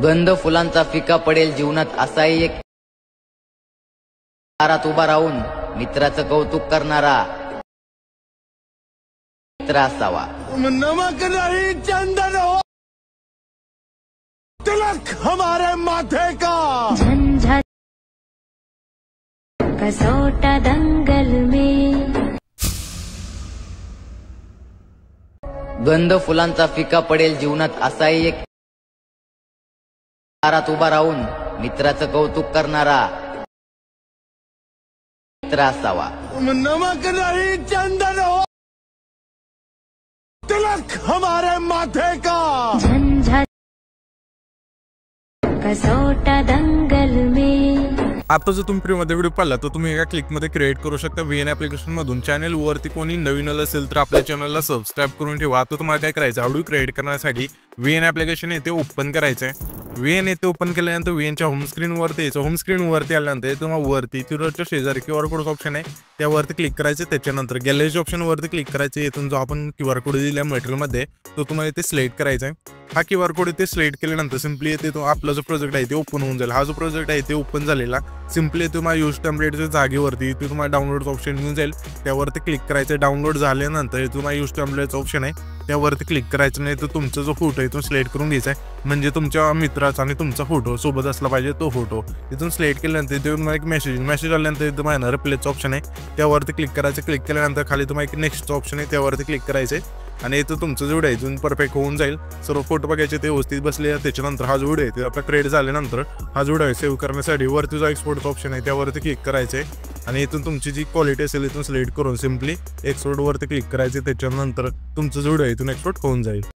गंध फुलांचा फिका पडेल जीवनात असाही एक दारात उभा राहून मित्राचं कौतुक करणारा मित्र असावा। नमक नहीं चंदन हो तिलक हमारे माथे का। झंझट कसौटा दंगल में। गंध फुलांचा फिका पडेल जीवनात असाही एक दारात उभा राहून मित्राचं कौतुक करणारा मित्र असावा। नमक नहीं चंदन हो तिलक हमारे माथे का। झंझट कसौटा दंगल में। आता जर तुम्ही फ्रीमध्ये व्हिडिओ पाहिला तर तुम्ही एका क्लिकमध्ये क्रिएट करू शकता VN ॲप्लिकेशनमधून। चॅनलवरती कोणी नवीन आलं असेल तर आपल्या चॅनलला सबस्क्राईब करून ठेवा। आता तुम्हाला काय करायचं, ऑडिओ क्रिएट करण्यासाठी VN ॲप्लिकेशन येथे ओपन करायचं आहे। VN येथे ओपन केल्यानंतर VNच्या होम स्क्रीनवरती यायचं। होम स्क्रीनवरती आल्यानंतर तुम्हाला वरती तिथच्या शेजारी QR कोड ऑप्शन आहे त्यावरती क्लिक करायचं। त्याच्यानंतर गॅलरीच्या ऑप्शनवरती क्लिक करायचं। इथून जो आपण QR कोड दिला मटेरियलमध्ये तो तुम्हाला इथे सिलेक्ट करायचा आहे। हा QR कोड इथे सिलेक्ट केल्यानंतर सिम्पली येथे तो आपला जो प्रोजेक्ट आहे ते ओपन होऊन जाईल। हा जो प्रोजेक्ट आहे ते ओपन झालेला सिम्पली तुम्हाला यूज टेम्पलेटच्या जागेवरती इथे तुम्हाला डाउनलोड ऑप्शन येऊन जाईल, त्यावरती क्लिक करायचं। डाउनलोड झाल्यानंतर तुम्हाला यूज टेम्पलेटचं ऑप्शन आहे त्यावरती क्लिक करायचं। नाही तर तुमचा जो फोटो आहे तो सिलेक्ट करून घ्यायचा आहे, म्हणजे तुमच्या मित्राचा आणि तुमचा फोटो सोबत असला पाहिजे तो फोटो। इथून सिलेक्ट केल्यानंतर इथे तुम्हाला एक मेसेज आल्यानंतर इथं तुम्हाला रिप्लेचं ऑप्शन आहे त्यावरती क्लिक करायचं। क्लिक केल्यानंतर खाली तुम्हाला एक नेक्स्टचं ऑप्शन आहे त्यावरती क्लिक करायचं आणि इथं तुमचं जो व्हिडिओ आहे इथून परफेक्ट होऊन जाईल। सर्व फोटो बघायचे ते व्यवस्थित बसले। त्याच्यानंतर हा जो व्हिडिओ आहे ते आपला क्रिएट झाल्यानंतर हा जो व्हिडिओ सेव्ह करण्यासाठी वरती जो एक्सपोर्टचा ऑप्शन आहे त्यावरती क्लिक करायचं आहे आणि इथून तुमची जी क्वालिटी असेल इथून सिलेक्ट करून सिम्पली एक्सपोर्टवरती क्लिक करायचे। त्याच्यानंतर तुमचं जो व्हिडिओ आहे इथून एक्सपोर्ट होऊन जाईल।